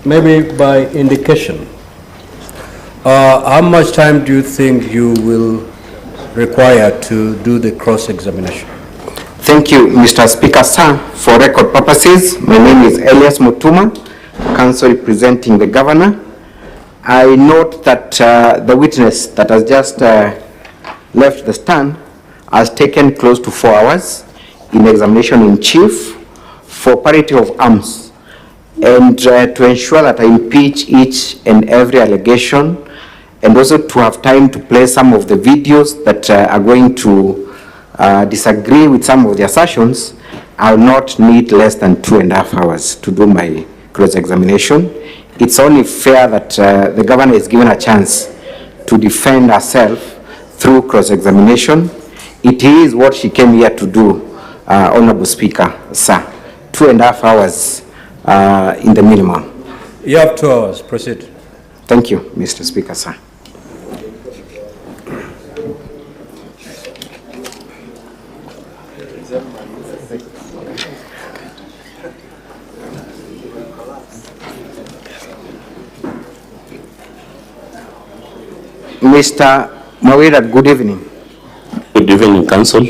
Maybe by indication. How much time do you think you will require to do the cross-examination? Thank you, Mr. Speaker, sir. For record purposes, my name is Elias Mutuma, counsel representing the governor. I note that the witness that has just left the stand has taken close to 4 hours in examination in chief for parity of arms, and to ensure that I impeach each and every allegation, and also to have time to play some of the videos that are going to disagree with some of the assertions. I'll not need less than 2.5 hours to do my cross-examination. It's only fair that the governor is given a chance to defend herself through cross-examination. It is what she came here to do, Honorable Speaker, sir. 2.5 hours in the minimum. You have 2 hours. Proceed. Thank you, Mr. Speaker, sir. Mr. Kawira, good evening. Good evening, Council.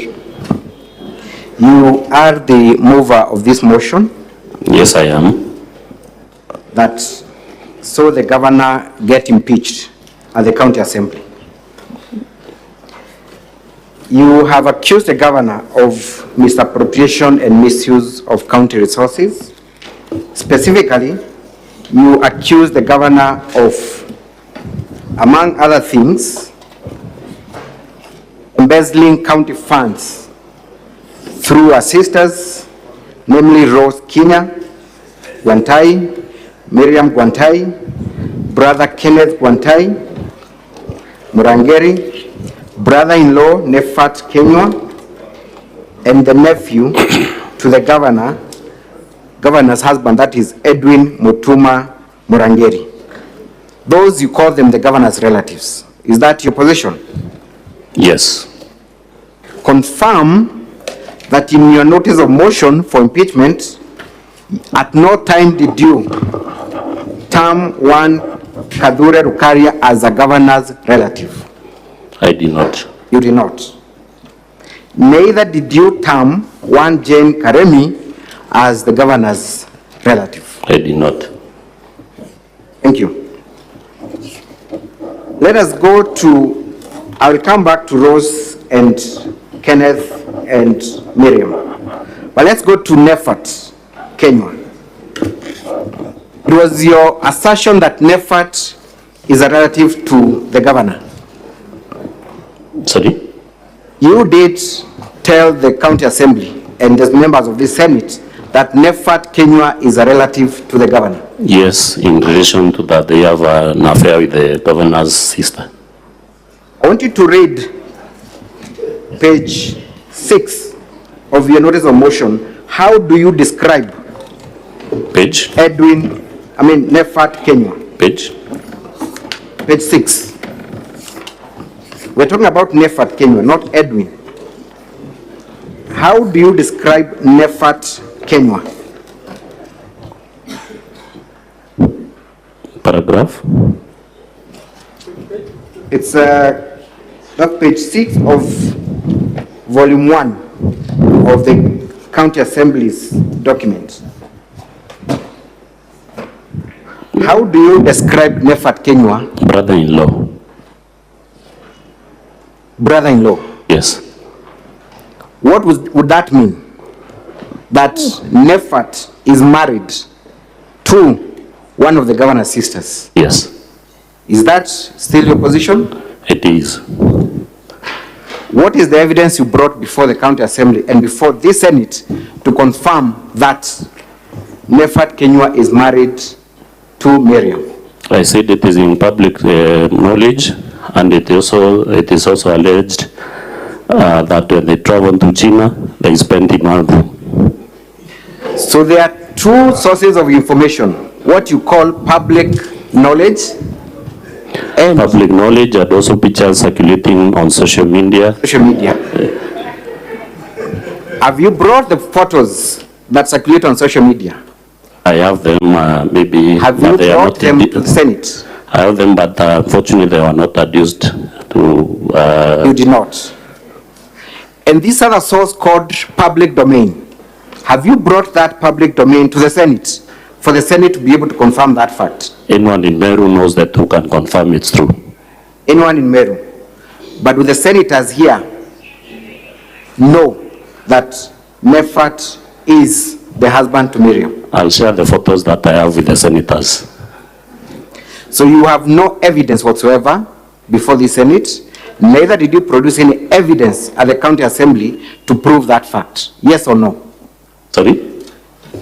You are the mover of this motion. Yes, I am. That so the governor get impeached at the county assembly. You have accused the governor of misappropriation and misuse of county resources. Specifically, you accuse the governor of, among other things, embezzling county funds through her sisters, namely Rose Kenya Gwantai, Miriam Gwantai, brother Kenneth Gwantai, Murangeri, brother-in-law Nefat Kenywa, and the nephew to the governor's husband, that is Edwin Mutuma Murangeri. Those, you call them the governor's relatives. Is that your position? Yes. Confirm that in your notice of motion for impeachment, at no time did you term one Kadure Rukaria as a governor's relative. I did not. You did not. Neither did you term one Jane Karemi as the governor's relative. I did not. Thank you. Let us go to, I will come back to Rose and Kenneth and Miriam. But let's go to Nefat Kenywa. It was your assertion that Nefat is a relative to the governor. Sorry? You did tell the county assembly and the members of the Senate that Nefat Kenywa is a relative to the governor. Yes, in relation to that, they have an affair with the governor's sister. I want you to read page 6 of your notice of motion. How do you describe Page? Nefat Kenywa? Page? Page 6. We're talking about Nefat Kenywa, not Edwin. How do you describe Nefat Kenywa? Paragraph? It's page 6 of volume 1 of the county assembly's document. How do you describe Nefat Kenywa? Brother-in-law. Brother-in-law. Yes. What would that mean? That Nefat is married to one of the governor's sisters. Yes. Is that still your position? It is. What is the evidence you brought before the county assembly and before this Senate to confirm that Nefat Kenywa is married to Miriam? I said it is in public knowledge, and it is also alleged that when they travel to China, they spend in Meru. So there are two sources of information, what you call public knowledge and public knowledge, and also pictures circulating on social media. Have you brought the photos that circulate on social media? I have them, maybe. Have you brought them to the Senate? I have them, but unfortunately they were not adduced to. You did not. And this other source called public domain, have you brought that public domain to the Senate for the Senate to be able to confirm that fact? Anyone in Meru knows that who can confirm it's true. Anyone in Meru. But with the senators here, know that Nefat is the husband to Miriam. I'll share the photos that I have with the senators. So you have no evidence whatsoever before the Senate, neither did you produce any evidence at the county assembly to prove that fact. Yes or no? Sorry?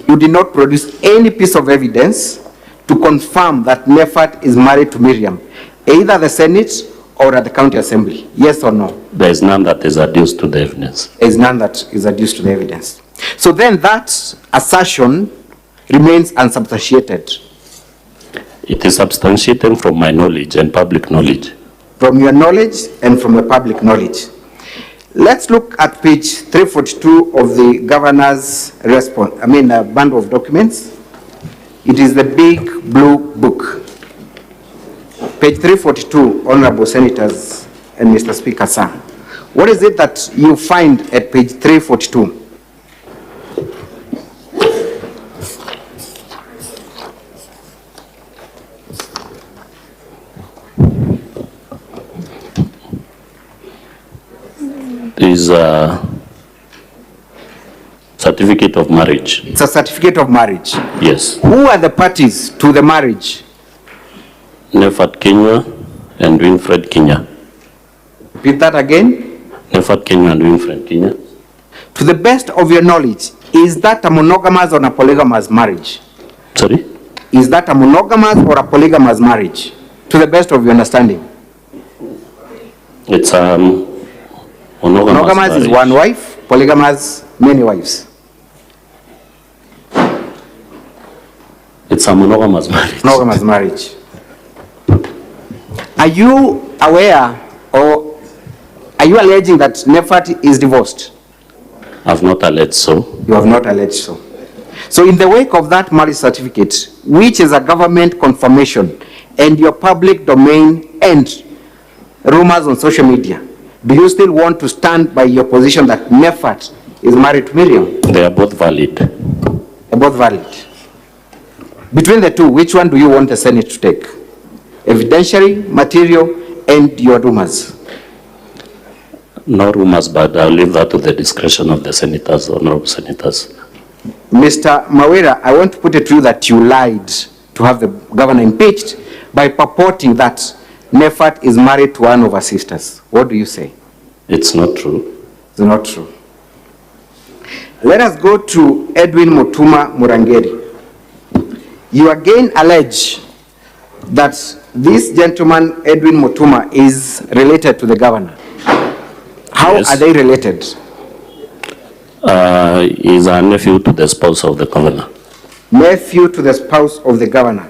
You did not produce any piece of evidence to confirm that Nefat is married to Miriam, either at the Senate or at the county assembly. Yes or no? There is none that is adduced to the evidence. There is none that is adduced to the evidence. So then that assertion remains unsubstantiated. It is substantiated from my knowledge and public knowledge. From your knowledge and from the public knowledge. Let's look at page 342 of the governor's response, bundle of documents. It is the big blue book. Page 342, Honorable Senators and Mr. Speaker, sir. What is it that you find at page 342? Is a certificate of marriage. It's a certificate of marriage. Yes. Who are the parties to the marriage? Nefat Kenya and Winfred Kenya. Repeat that again. Nefat Kenya and Winfred Kenya. To the best of your knowledge, is that a monogamous or a polygamous marriage? Sorry? Is that a monogamous or a polygamous marriage? To the best of your understanding. It's monogamous is one wife, polygamous many wives. It's a monogamous marriage. Monogamous marriage. Are you aware or are you alleging that Nefat is divorced? I've not alleged so. You have not alleged so. So in the wake of that marriage certificate, which is a government confirmation, and your public domain and rumors on social media, do you still want to stand by your position that Nefat is married to Miriam? They are both valid. They're both valid. Between the two, which one do you want the Senate to take? Evidentiary, material, and your rumors? No rumors, but I'll leave that to the discretion of the senators, honorable senators. Mr. Kawira, I want to put it to you that you lied to have the governor impeached by purporting that Nefat is married to one of her sisters. What do you say? It's not true. It's not true. Let us go to Edwin Mutuma Murangeri. You again allege that this gentleman, Edwin Mutuma, is related to the governor. How Yes. are they related? He's a nephew to the spouse of the governor. Nephew to the spouse of the governor.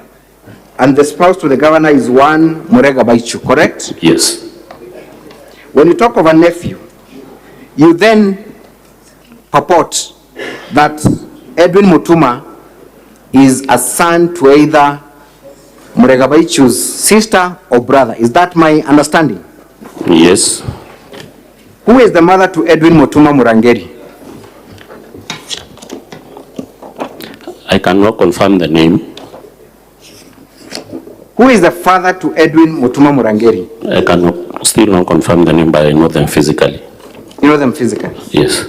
And the spouse to the governor is one Murega Baichu, correct? Yes. When you talk of a nephew, you then purport that Edwin Mutuma is a son to either Murega Baichu's sister or brother. Is that my understanding? Yes. Who is the mother to Edwin Mutuma Murangeri? I cannot confirm the name. Who is the father to Edwin Mutuma Murangeri? I cannot, still not confirm the name, but I know them physically. You know them physically. Yes.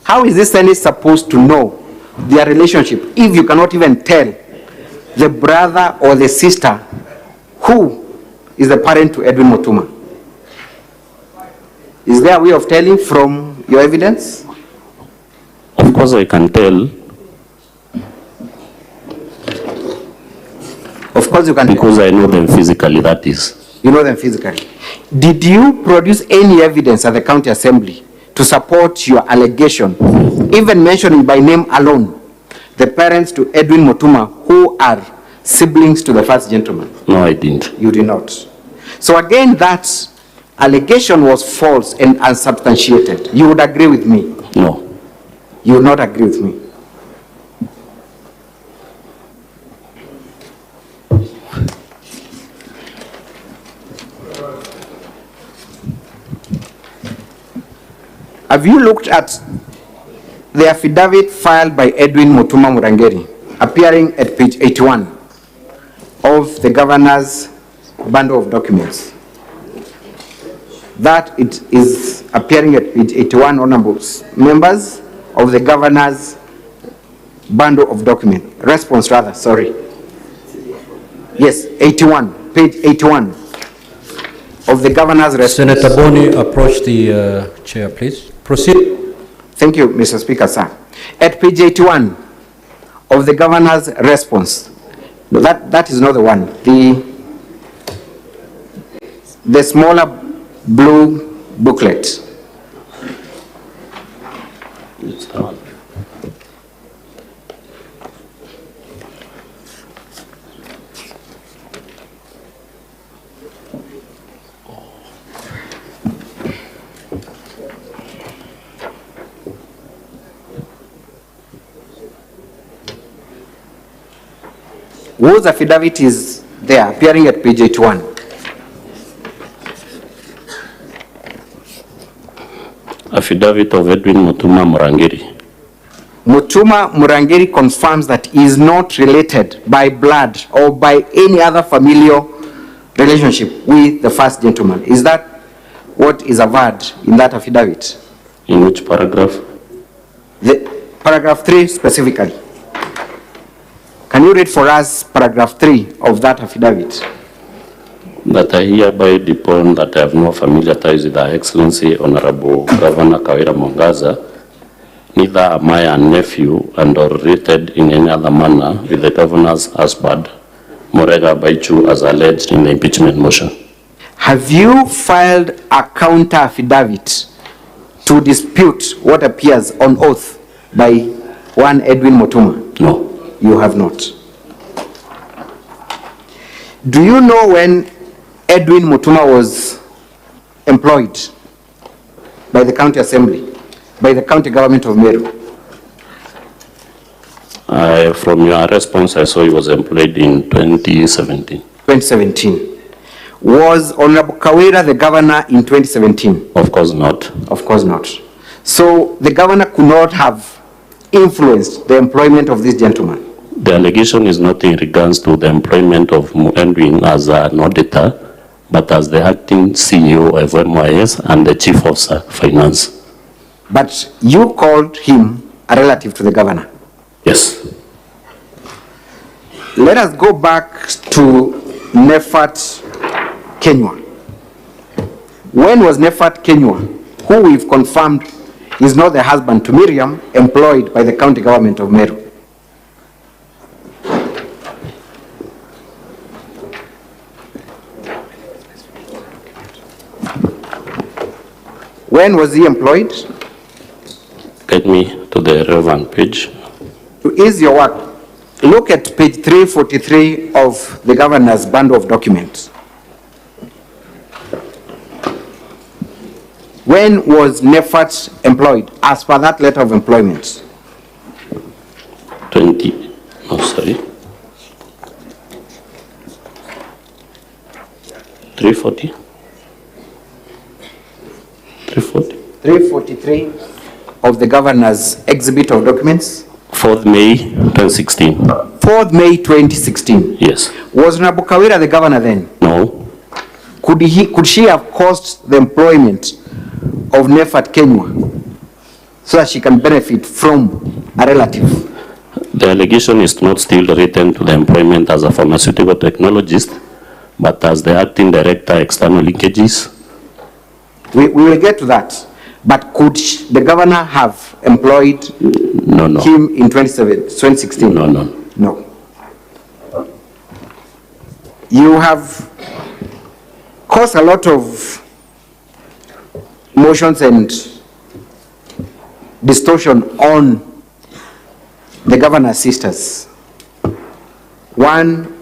How is this Senate supposed to know their relationship if you cannot even tell the brother or the sister who is the parent to Edwin Mutuma? Is there a way of telling from your evidence? Of course I can tell. Of course you can Because I know them physically, that is. You know them physically. Did you produce any evidence at the county assembly to support your allegation, even mentioning by name alone the parents to Edwin Mutuma who are siblings to the first gentleman? No, I didn't. You did not. So again, that allegation was false and unsubstantiated. You would agree with me? No. You would not agree with me. Have you looked at the affidavit filed by Edwin Mutuma Murangeri, appearing at page 81 of the governor's bundle of documents? That it is appearing at page 81, honorable members, of the governor's bundle of document. Response rather, sorry. Yes, 81, page 81 of the governor's response. Senator Boni, approach the chair, please. Proceed. Thank you, Mr. Speaker, sir. At page 81 of the governor's response, no, that is not the one. The smaller blue booklet. It's that one. Whose affidavit is there, appearing at page 81? Affidavit of Edwin Mutuma Murangeri. Mutuma Murangeri confirms that he is not related by blood or by any other familial relationship with the first gentleman. Is that what is averred in that affidavit? In which paragraph? The paragraph 3 specifically. Can you read for us paragraph 3 of that affidavit? That I hereby depone that I have no familiar ties with Her Excellency Honorable Governor Kawira Mwangaza, neither am I a nephew and or related in any other manner with the governor's husband, Morega Baichu, as alleged in the impeachment motion. Have you filed a counter affidavit to dispute what appears on oath by one Edwin Mutuma? No. You have not. Do you know when Edwin Mutuma was employed by the county assembly, by the county government of Meru? From your response, I saw he was employed in 2017. 2017. Was Honorable Kawira the governor in 2017? Of course not. Of course not. So the governor could not have influenced the employment of this gentleman. The allegation is not in regards to the employment of Edwin as an auditor, but as the acting CEO of MYS and the chief officer finance. But you called him a relative to the governor. Yes. Let us go back to Nefat Kenywa. When was Nefat Kenywa, who we've confirmed is not the husband to Miriam, employed by the county government of Meru? When was he employed? Get me to the relevant page. Is your work. Look at page 343 of the governor's bundle of documents. When was Nefat employed as per that letter of employment? 20, no, sorry. 340? 340? 343 of the governor's exhibit of documents. 4th May 2016. 4th May 2016. Yes. Was Honorable Kawira the governor then? No. Could she have caused the employment of Nefat Kenywa so that she can benefit from a relative? The allegation is not still written to the employment as a pharmaceutical technologist, but as the acting director external linkages. We will get to that. But could the governor have employed him in 2016? No. You have caused a lot of motions and distortion on the governor's sisters. One,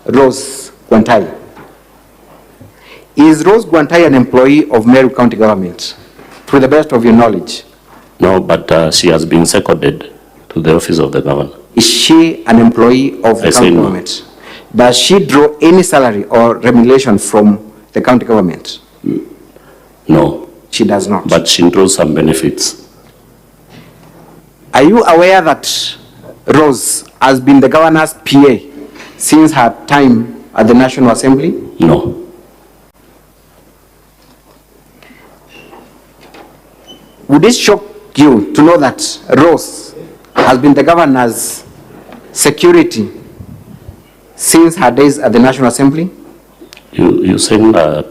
Rose Guantai. Is Rose Guantai an employee of Meru County government, to the best of your knowledge? No, but she has been seconded to the office of the governor. Is she an employee of the county government? Does she draw any salary or remuneration from the county government? No. She does not. But she draws some benefits. Are you aware that Rose has been the governor's PA since her time at the National Assembly? No. Would it shock you to know that Rose has been the governor's security since her days at the National Assembly? You saying PA?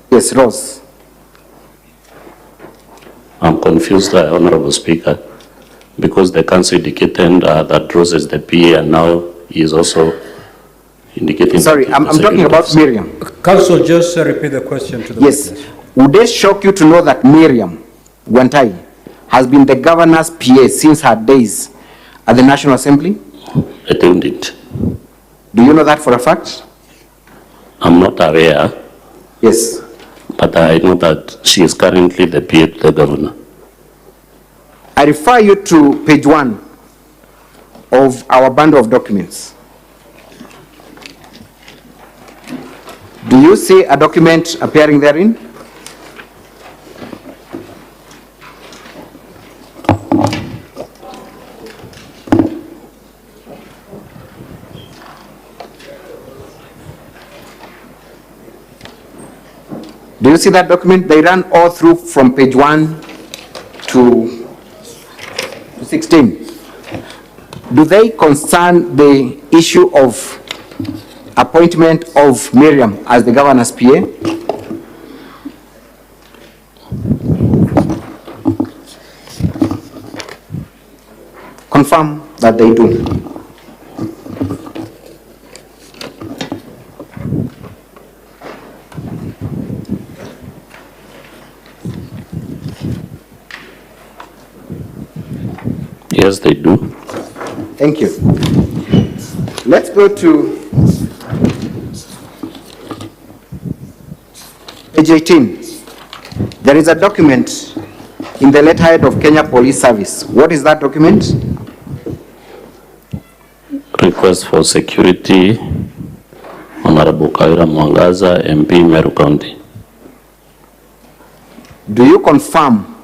Yes, Rose. I'm confused, Honorable Speaker, because the council indicated that Rose is the PA and now he is also indicating... Sorry, I'm talking about Miriam. Council, just repeat the question to the Yes. witness. Would it shock you to know that Miriam Wantai has been the governor's PA since her days at the National Assembly? I think it. Do you know that for a fact? I'm not aware, Yes. but I know that she is currently the PA to the governor. I refer you to page 1 of our bundle of documents. Do you see a document appearing therein? Do you see that document? They run all through from page 1 to 16. Do they concern the issue of appointment of Miriam as the governor's PA? Confirm that they do. Yes, they do. Thank you. Let's go to page 18. There is a document in the letterhead of Kenya Police Service. What is that document? Request for security, Honorable Kawira Mwangaza, MP, Meru County. Do you confirm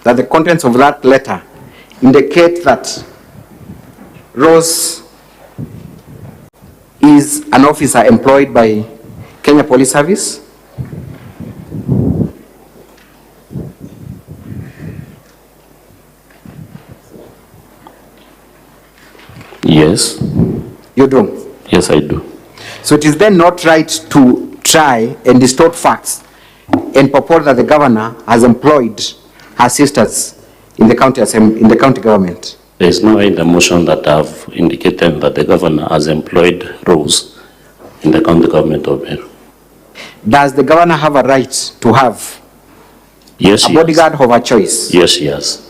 that the contents of that letter indicate that Rose is an officer employed by Kenya Police Service? Yes. You do? Yes, I do. So it is then not right to try and distort facts and purport that the governor has employed her sisters in the county government. There is no way in the motion that I've indicated that the governor has employed Rose in the county government of Meru. Does the governor have a right to have Yes, a bodyguard of her choice? Yes, she has.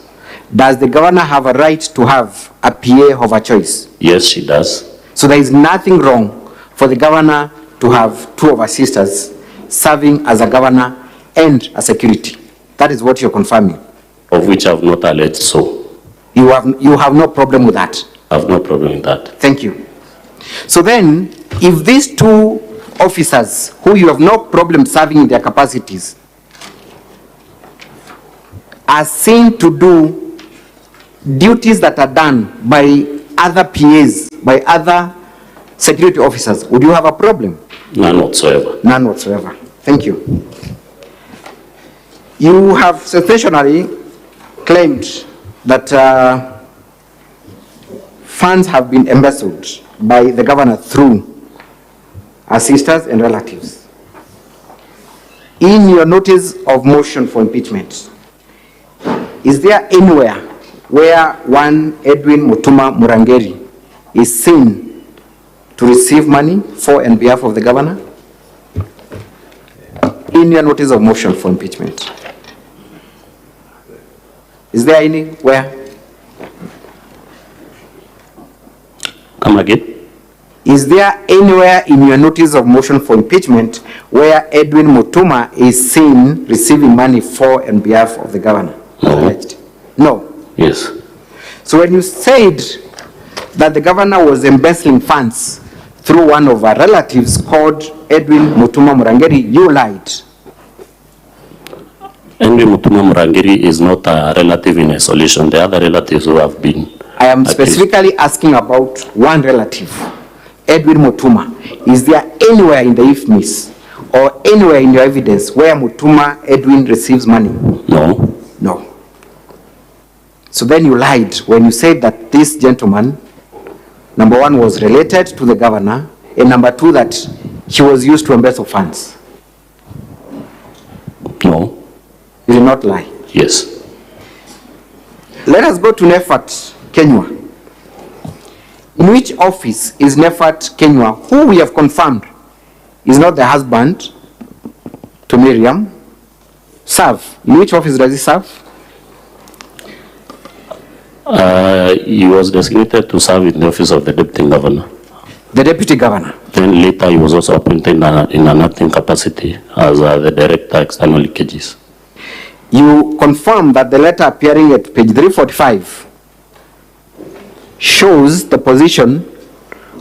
Does the governor have a right to have a PA of her choice? Yes, she does. So there is nothing wrong for the governor to have two of her sisters serving as a governor and a security. That is what you're confirming. Of which I have not alleged so. You have no problem with that? I have no problem with that. Thank you. So then, if these two officers, who you have no problem serving in their capacities, are seen to do duties that are done by other PAs, by other security officers, would you have a problem? None whatsoever. None whatsoever. Thank you. You have sensationally claimed that funds have been embezzled by the governor through her sisters and relatives. In your notice of motion for impeachment, is there anywhere where one Edwin Mutuma Murangeri is seen to receive money for and behalf of the governor? In your notice of motion for impeachment, is there anywhere? Come again? Is there anywhere in your notice of motion for impeachment where Edwin Mutuma is seen receiving money for and behalf of the governor? No. No. Yes. So when you said that the governor was embezzling funds through one of our relatives called Edwin Mutuma Murangeri, you lied. Henry Mutuma Murangiri is not a relative in isolation. The other relatives who have been I am accused. specifically asking about one relative, Edwin Mutuma. Is there anywhere in the IFMIS or anywhere in your evidence where Mutuma Edwin receives money? No. No. So then you lied when you said that this gentleman, number one, was related to the governor, and number two, that he was used to embezzle funds. No. You did not lie. Yes. Let us go to Nefat Kenywa. In which office is Nefat Kenywa, who we have confirmed is not the husband to Miriam, serve? In which office does he serve? He was designated to serve in the office of the deputy governor. The deputy governor. Then later he was also appointed in an acting capacity as the director external leakages. You confirm that the letter appearing at page 345 shows the position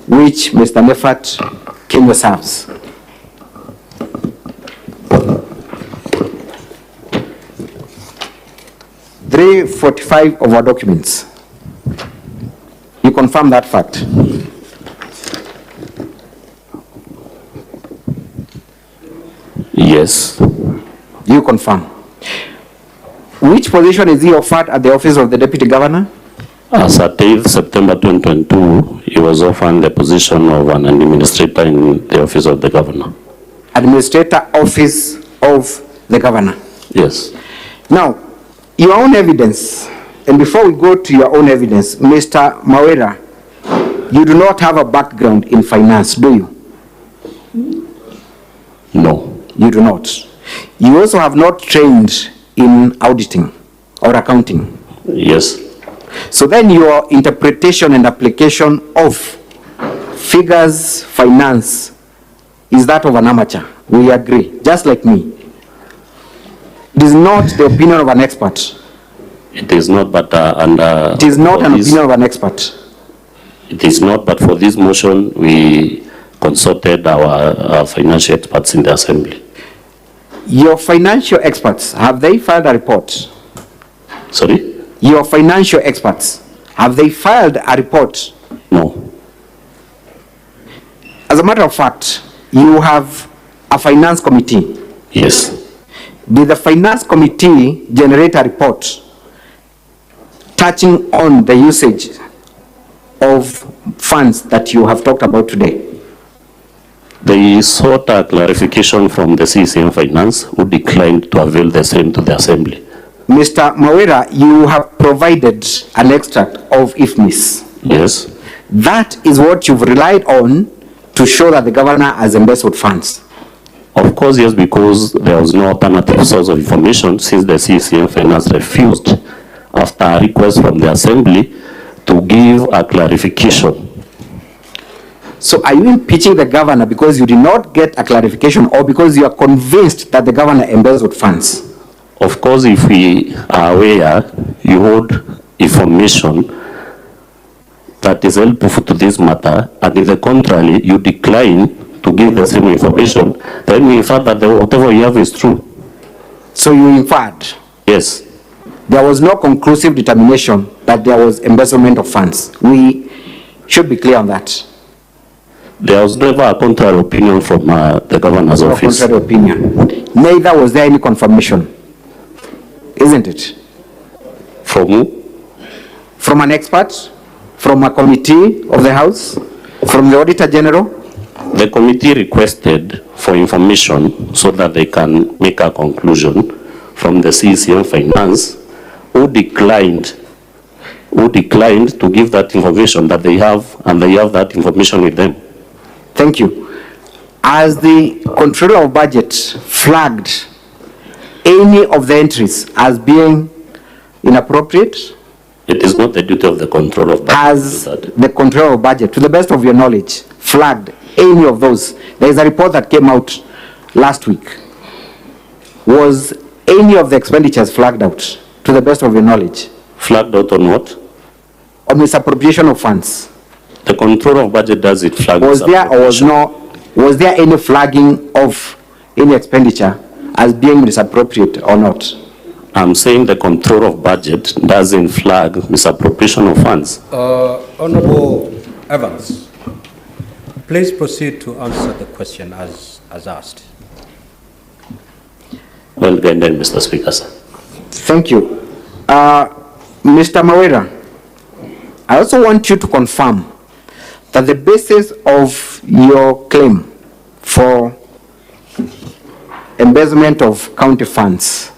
which Mr. Nefat Kenywa serves. .345 of our documents. You confirm that fact? Yes. You confirm. Which position is he offered at the office of the deputy governor? As at 8th September 2022, he was offered the position of an administrator in the office of the governor. Administrator, office of the governor. Yes. Now, your own evidence, and before we go to your own evidence, Mr. Mawera, you do not have a background in finance, do you? No. You do not. You also have not trained in auditing or accounting. Yes. So then your interpretation and application of figures, finance, is that of an amateur. We agree, just like me. It is not the opinion of an expert. It is not, but It is not an opinion of an expert. It is not, but for this motion, we consulted our financial experts in the assembly. Your financial experts, have they filed a report? Sorry? Your financial experts, have they filed a report? No. As a matter of fact, you have a finance committee. Yes. Did the finance committee generate a report touching on the usage of funds that you have talked about today? They sought a clarification from the CCM Finance, who declined to avail the same to the assembly. Mr. Mawera, you have provided an extract of IFMIS. Yes. That is what you've relied on to show that the governor has embezzled funds. Of course, yes, because there was no alternative source of information since the CCM Finance refused, after a request from the assembly, to give a clarification. So are you impeaching the governor because you did not get a clarification, or because you are convinced that the governor embezzled funds? Of course, if we are aware, you hold information that is helpful to this matter, and if the contrary, you decline to give the same information, then we infer that whatever you have is true. So you inferred? Yes. There was no conclusive determination that there was embezzlement of funds. We should be clear on that. There was never a contrary opinion from the governor's office. No contrary opinion. Neither was there any confirmation. Isn't it? From who? From an expert? From a committee of the House? From the Auditor General? The committee requested for information so that they can make a conclusion from the CCM Finance, who declined to give that information that they have, and they have that information with them. Thank you. As the Controller of Budget flagged any of the entries as being inappropriate? It is not the duty of the Controller of Budget. As the Controller of Budget, to the best of your knowledge, flagged any of those? There is a report that came out last week. Was any of the expenditures flagged out, to the best of your knowledge? Flagged out on what? On misappropriation of funds. The Controller of Budget does it flag. Was there or was there any flagging of any expenditure as being misappropriate or not? I'm saying the control of budget doesn't flag misappropriation of funds. Honorable Evans, please proceed to answer the question as asked. Well, then, Mr. Speaker, sir. Thank you. Mr. Kawira, I also want you to confirm that the basis of your claim for embezzlement of county funds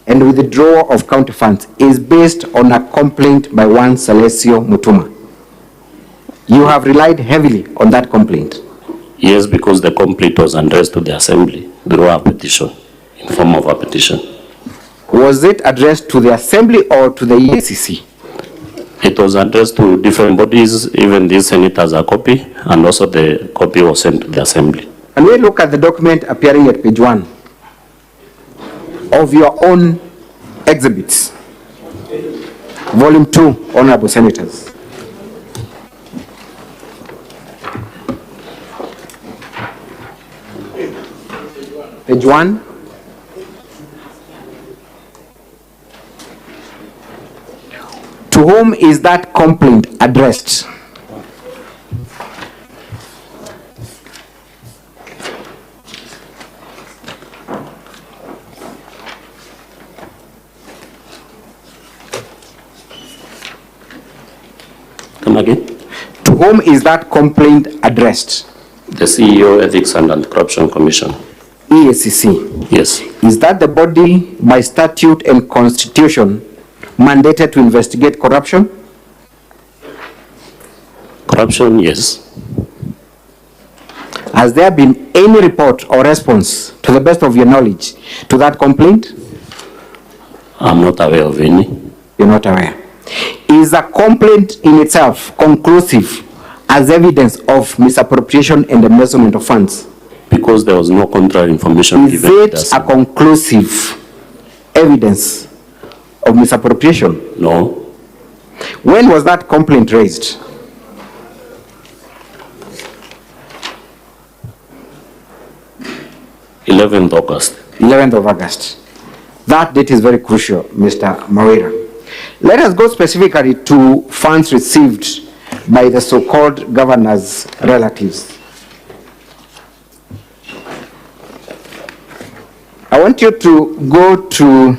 and withdrawal of county funds is based on a complaint by one Celestio Mutuma. You have relied heavily on that complaint. Yes, because the complaint was addressed to the Assembly through a petition, in form of a petition. Was it addressed to the Assembly or to the EACC? It was addressed to different bodies, even the Senate has a copy, and also the copy was sent to the Assembly. And we look at the document appearing at page 1 of your own exhibits, volume 2, Honorable Senators. Page 1. To whom is that complaint addressed? Come again? To whom is that complaint addressed? The CEO, Ethics and Anti-Corruption Commission. EACC. Yes. Is that the body by statute and constitution mandated to investigate corruption? Corruption, yes. Has there been any report or response, to the best of your knowledge, to that complaint? I'm not aware of any. You're not aware. Is a complaint in itself conclusive as evidence of misappropriation and embezzlement of funds? Because there was no contrary information Is given. it a conclusive evidence of misappropriation? No. When was that complaint raised? August 11th of August. That date is very crucial, Mr. Kawira. Let us go specifically to funds received by the so-called governor's relatives. I want you to go to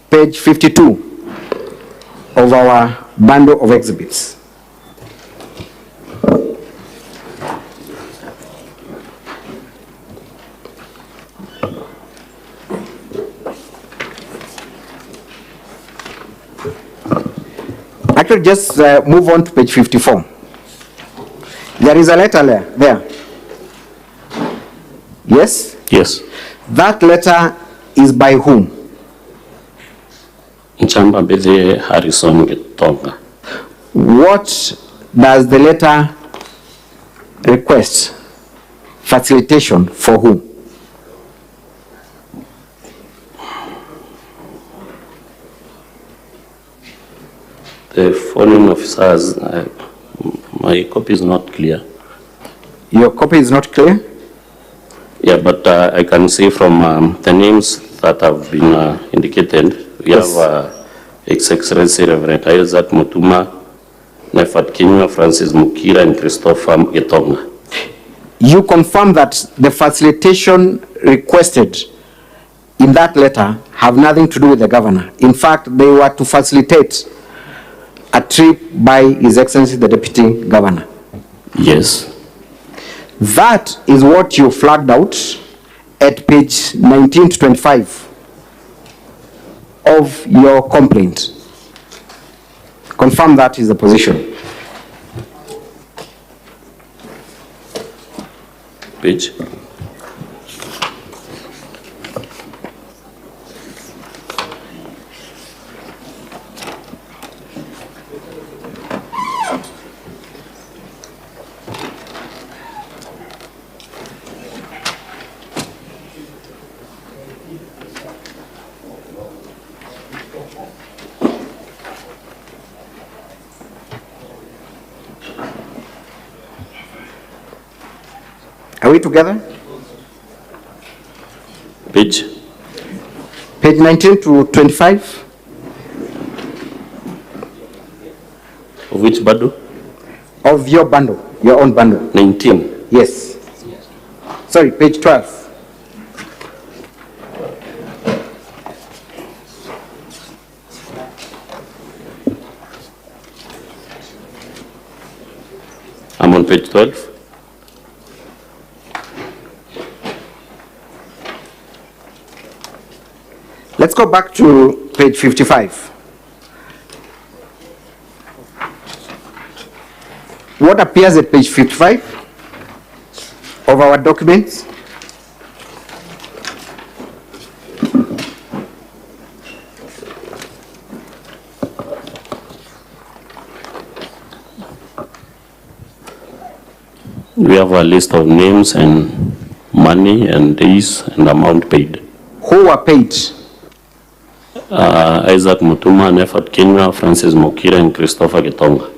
page 52 of our bundle of exhibits. Actually, just move on to page 54. There is a letter there. Yes? Yes. That letter is by whom? Nchamba Bede Harrison Gitonga. What does the letter request? Facilitation for whom? The foreign officers, my copy is not clear. Your copy is not clear? Yeah, but I can see from the names that have been indicated, we Yes. have His Excellency Reverend Isaac Mutuma, Nefat Kenya, Francis Mukira, and Christopher Gitonga. You confirm that the facilitation requested in that letter have nothing to do with the governor. In fact, they were to facilitate a trip by His Excellency the Deputy Governor. Yes. That is what you flagged out at page 19 to 25 of your complaint. Confirm that is the position. Page. Are we together? Page? Page 19 to 25. Of which bundle? Of your bundle, your own bundle. 19. Yes. Sorry, page 12. I'm on page 12. Let's go back to page 55. What appears at page 55 of our documents? We have a list of names and money and days and amount paid. Who were paid? Isaac Mutuma, Nefat Kenya, Francis Mokira, and Christopher Gitonga.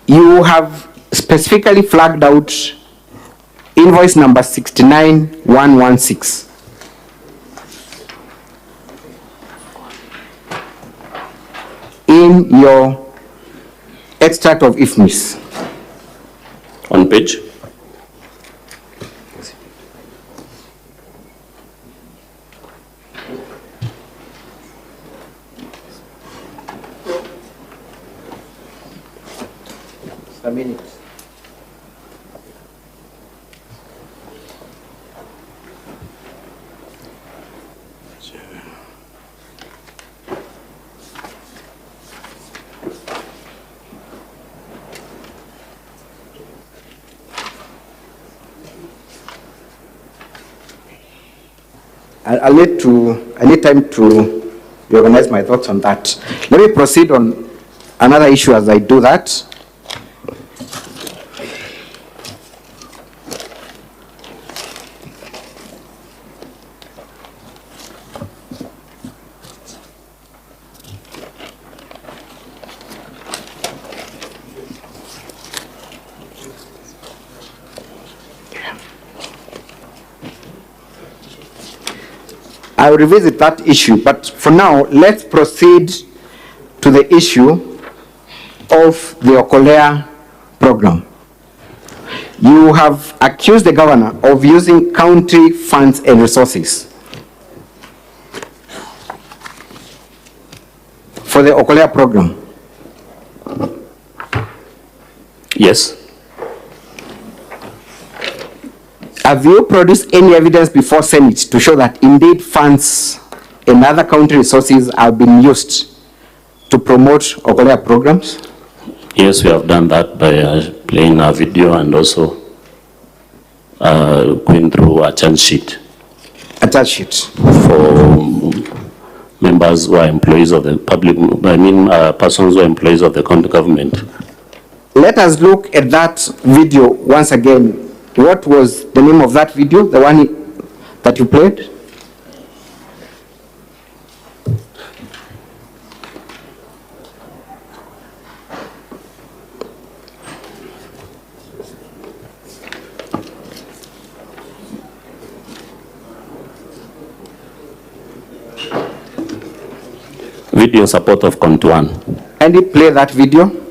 You have specifically flagged out invoice number 69116. In your extract of IFMIS. On page? A minute. I need time to reorganize my thoughts on that. Let me proceed on another issue as I do that. I will revisit that issue, but for now, let's proceed to the issue of the Okolea program. You have accused the governor of using county funds and resources for the Okolea program. Yes. Have you produced any evidence before Senate to show that indeed funds and other county resources have been used to promote Okolea programs? Yes, we have done that by playing a video and also going through a charge sheet. A charge sheet. For members who are employees of the public, persons who are employees of the county government. Let us look at that video once again. What was the name of that video, the one that you played? Video in support of Count 1. And you play that video?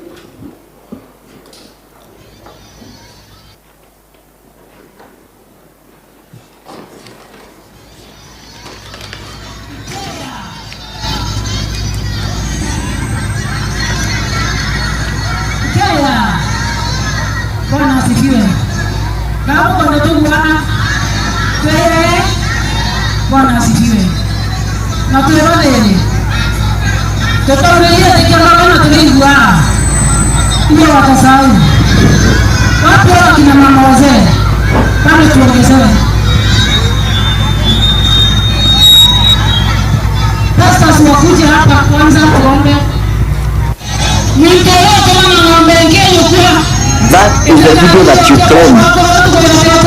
That is the video that you claim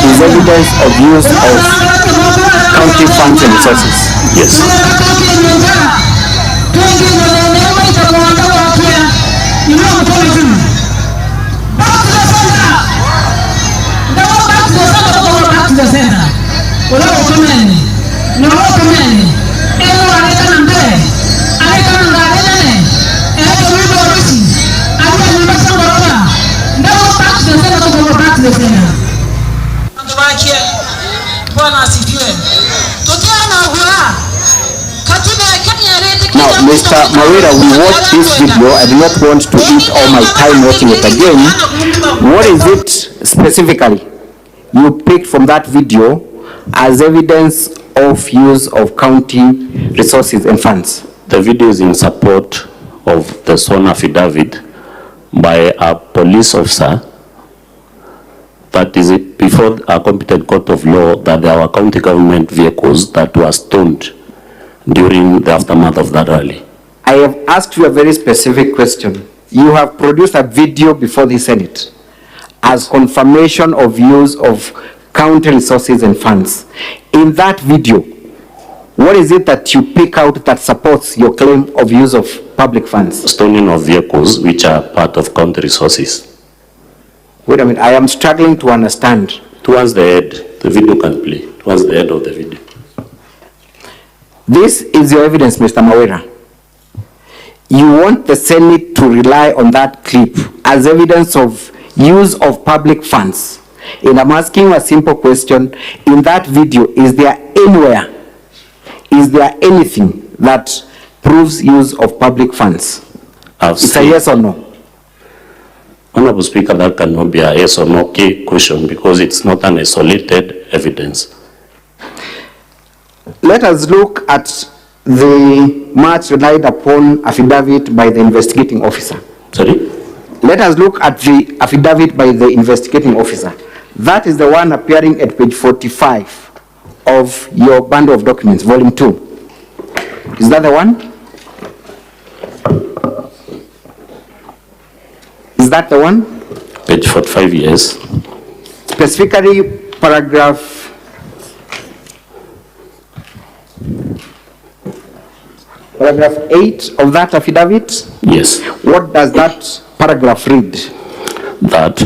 is evidence of use of county funds and resources. Yes. Now, Mr. Kawira, we watched this video. I do not want to eat all my time watching it again. What is it specifically you picked from that video as evidence of use of county resources and funds? The video is in support of the sworn affidavit by a police officer that is before a competent court of law that there were county government vehicles that were stoned during the aftermath of that rally. I have asked you a very specific question. You have produced a video before the Senate as confirmation of use of county resources and funds. In that video, what is it that you pick out that supports your claim of use of public funds? Stoning of vehicles which are part of county resources. Wait a minute, I am struggling to understand. Towards the end, the video can play. Towards the end of the video. This is your evidence, Mr. Kawira. You want the Senate to rely on that clip as evidence of use of public funds. And I'm asking you a simple question. In that video, is there anywhere, is there anything that proves use of public funds? It's a yes or no? Honorable Speaker, that cannot be a yes or no question because it's not an isolated evidence. Let us look at the much relied upon affidavit by the investigating officer. Sorry? Let us look at the affidavit by the investigating officer. That is the one appearing at page 45 of your bundle of documents, volume 2. Is that the one? Is that the one? Page 45, yes. Specifically, paragraph 8 of that affidavit? Yes. What does that paragraph read? That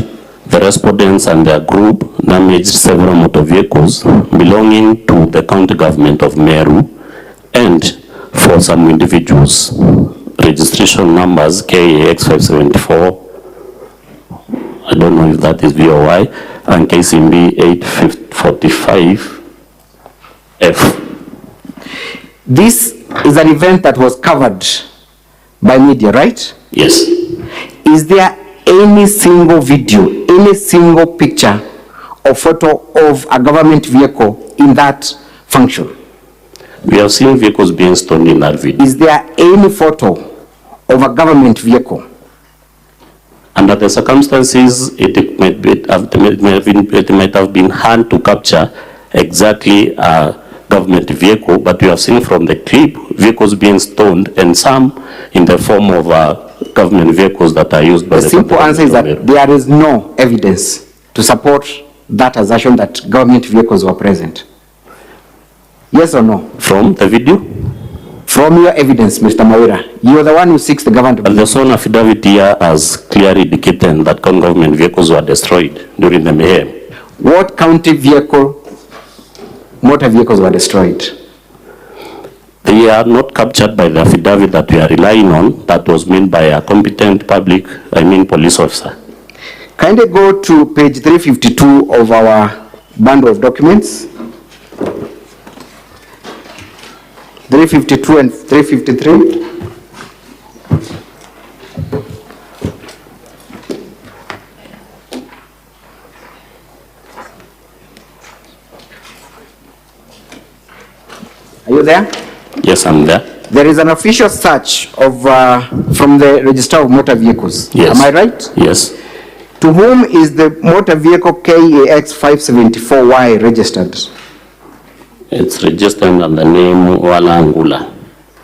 the respondents and their group damaged several motor vehicles belonging to the county government of Meru and for some individuals. Registration numbers KAX 574, I don't know if that is VOY, and KCMB 845F. This is an event that was covered by media, right? Yes. Is there any single video, any single picture or photo of a government vehicle in that function? We have seen vehicles being stoned in that video. Is there any photo of a government vehicle? Under the circumstances, it might have been hard to capture exactly a government vehicle, but we have seen from the clip vehicles being stoned and some in the form of government vehicles that are used by the simple answer is that there is no evidence to support that assertion that government vehicles were present. Yes or no? From the video? From your evidence, Mr. Kawira, you are the one who seeks the government. But the sworn affidavit here has clearly indicated that government vehicles were destroyed during the mayhem. What county vehicle, motor vehicles were destroyed? They are not captured by the affidavit that we are relying on, that was made by a competent police officer. Kindly go to page 352 of our bundle of documents. 352 and 353. Are you there? Yes, I'm there. There is an official search of from the Register of Motor Vehicles. Yes. Am I right? Yes. To whom is the motor vehicle KAX 574Y registered? It's registered under the name Walangula.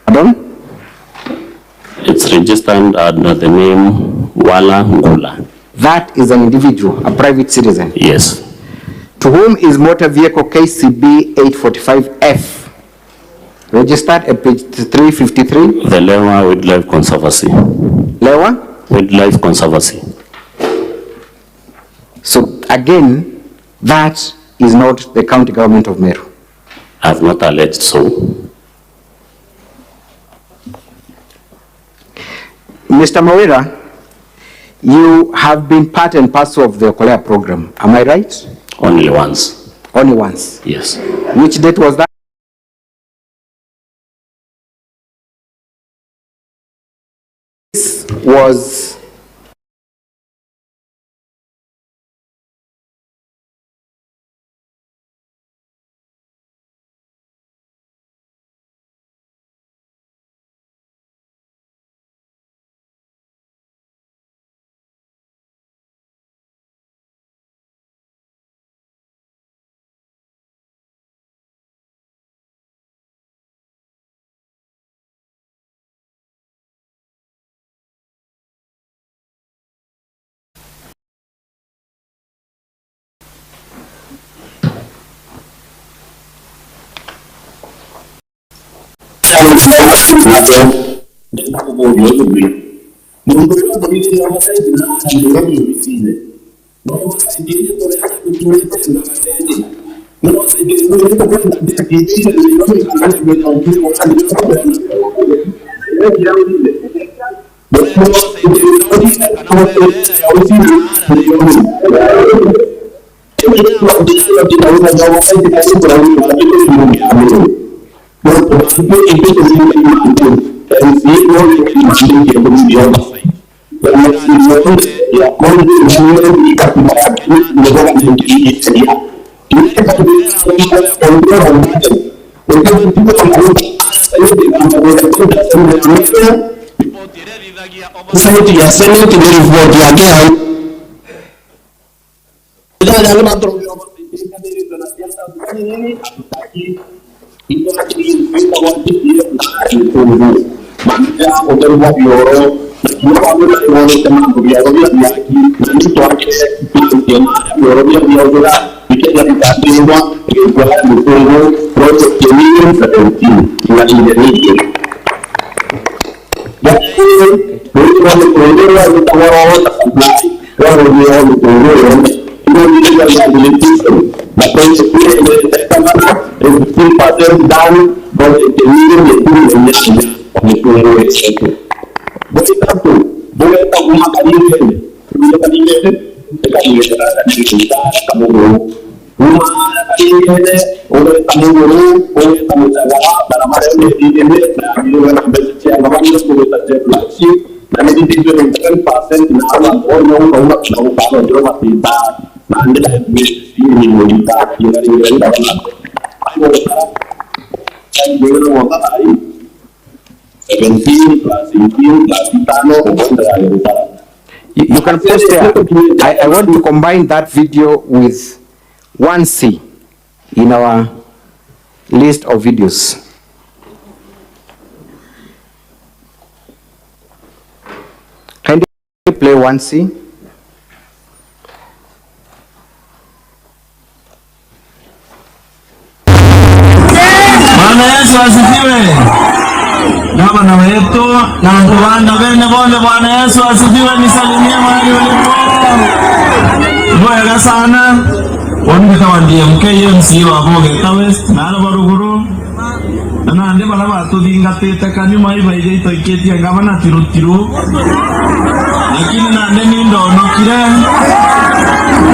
Pardon? It's registered under the name Walangula. That is an individual, a private citizen. Yes. To whom is motor vehicle KCB 845F registered at page 353? The Lewa Wildlife Conservancy. Lewa? Wildlife Conservancy. So again, that is not the county government of Meru. I have not alleged so. Mr. Kawira, you have been part and parcel of the Okolea program. Am I right? Only once. Only once? Yes. Which date was that? This was You can post there. I want to combine that video with 1C in our list of videos. Can you play 1C? Gavana wetu na wanda wene bonde Bwana Yesu asifiwe, nisalimie mahali ulipo. Ngoja sana. Wanda wandie MKMC wa Bogeta West na Baruguru. Na ande bala batudinga tete kanyuma iba ito iketi gavana tiru. Lakini na ande nindo nokire.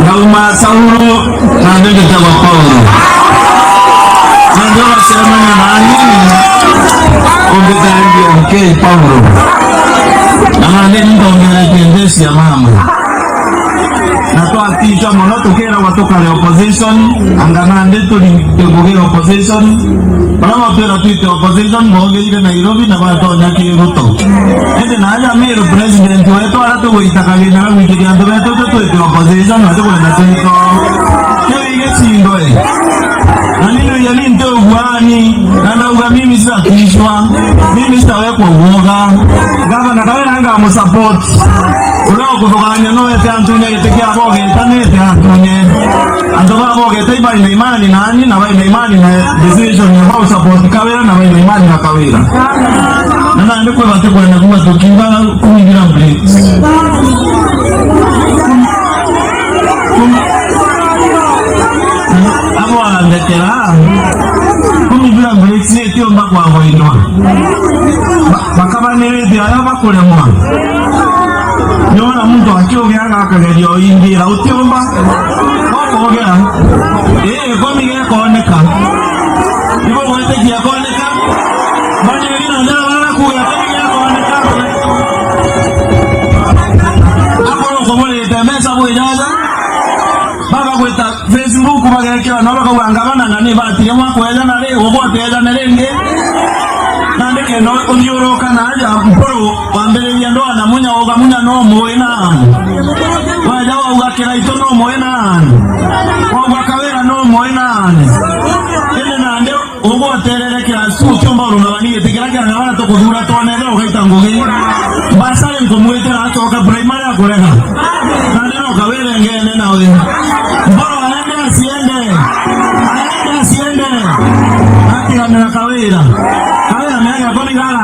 Na umasauru na ande kitabu Paulo. Ndio wasema nani? Okay, Paulo. Na ndio ndio kiendesi ya mama. Na to aticha mono tokera watoka le opposition, angana ndeto ni opposition. Bana mapera tuite opposition moge ile Nairobi na bato nyaki RUTO. Ende na haja Meru president wetu hata kuitaka na wiki ya ndio wetu tuite opposition na tuko na tuito. Kile ile sindoe. Nani yali ndio bwani na uga mimi sasa kishwa mimi sitawekwa uoga gavana Kawira anga msupport ulao kutokana no ete Antonio yetekea boge tanete Antonio andoba boge taiba ina imani na nani na ina imani na decision ya how support Kawira na ina imani na Kawira na ndio kwa watu kwa na tukiwa kuingira mbele abwa ndekera kumi bila breaks tio mbakwa hoinwa bakabanirithia aya bakuremwa nyona muntu akiogera akagerio ingira utiomba okogera komi gekoneka ibo gwetekia koneka banye wina ndara bana kuya komi gekoneka akoro komolete mesa bwejaza baba kweta Facebook bagekera no bakawanga bana ni batire mwakweza na le ogoteza na lenge nandeke no unyoroka na aja mporo wambere ya ndoa na munya oga munya no moena waja wa ugakira ito no moena wa Kawira no moena ene nande ogoterere kira su chomba urunabani etikira kira na bana tokudura tonele ogaita ngoge basale nkomwetera atoka primary akorega nande no Kawira ngene nawe mboro aende asiende akira na Kawira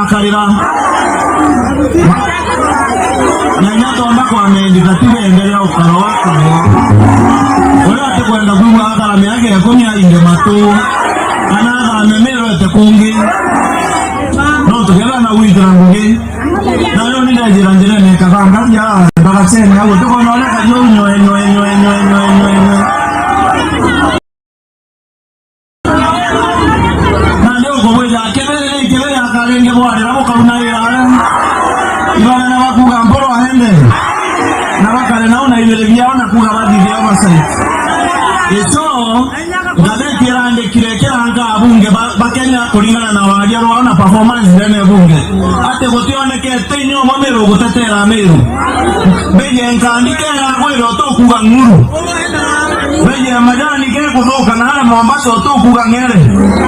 akarira nyanyato ambako ameandika tuendelea ukaro wako wala atakwenda kuwa akara miage ya kunya inge matu ana amemero atakungi no tugera na wizara ngugi na leo ni jirani ne kaganga ya bakaseni hapo tuko naona kajo nyo na leo kwa ya kebele akarenge bwana na kauna ya ibana na wakuga mboro aende na bakale naona ile biaona kuga badi vya oversight eto ngabe kirande kirekera anga abunge bakenya kulingana na wajaro wana performance ndene bunge ate gotioneke tenyo mamero gotetera Meru beje nkandikera kwero to kuga nguru beje majani ke kutoka na hala Mombasa to kuga ngere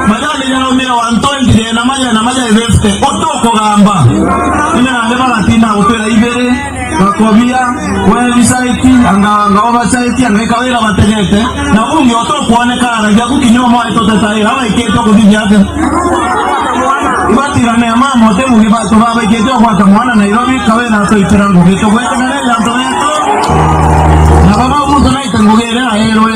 majani jalo mira 120 na maja eveste otoko gamba ina ndeba latina utera ibere bakobia website anga oversight anga Kawira bategete na bunge otoko onekana ya kukinyoma itotetai hawa iketo kudinyaka ibatira ne mama temu gibato baba iketo kwa mwana Nairobi Kawira to itirango geto kwete na ya ntoneto na baba mtu naita ngogera aerwe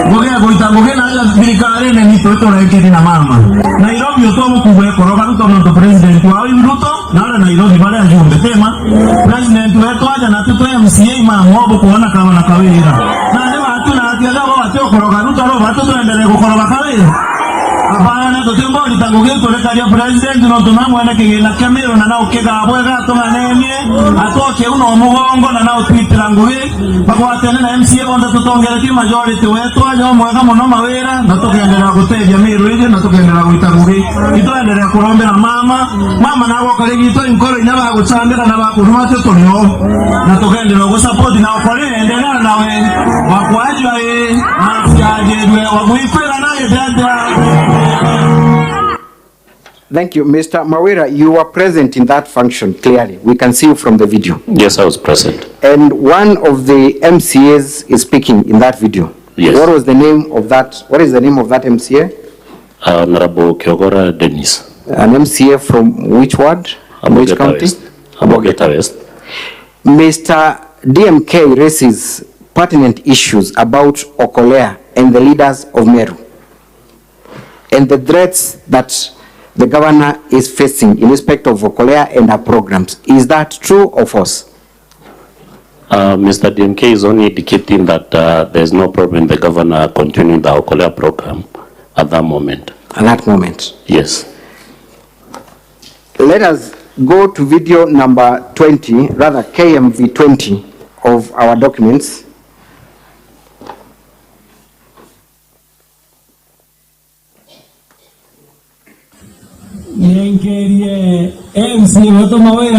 ngogera goita ngogera ya birikare ne ni toto na iketi na mama Nairobi otomo kubwe koroga RUTO no president wa RUTO na Nairobi bale ajumbe tema president wetu aja na tuto MCA mama obo kuona kama na Kawira na ndio watu na atia zao watu koroga RUTO ro watu tuendelee kukoroga Kawira apana to tembo litangogeto le karia president no tunamu ene kigina Meru na nao kega abwega to manene atoke uno mugongo na nao twitira ngugi bakwatene na MCA onda tutongera ti majority wetu ajo mwega muno mawira na tugendera guteja Meru ije na tugendera guitangugi itoendelea kurombera mama nago kaligito inkoro inaba gucambira na bakuruma cyo tonyo na tugendera gusupport na okore endelea nawe wakwajwa afyaje waguikwira naye dada. Thank you, Mr. Mawira. You were present in that function, clearly. We can see you from the video. Yes, I was present. And one of the MCAs is speaking in that video. Yes. What is the name of that MCA? Honorable Kiogora Dennis. An MCA from which ward? Which county? Abogeta West. Mr. DMK raises pertinent issues about Okolea and the leaders of Meru and the threats that the governor is facing in respect of Okolea and her programs. Is that true or false? Mr. DMK is only indicating that there's no problem in the governor continuing the Okolea program at that moment. At that moment? Yes. Let us go to video number 20, rather KMV 20 of our documents. Yenkerie MC Mawira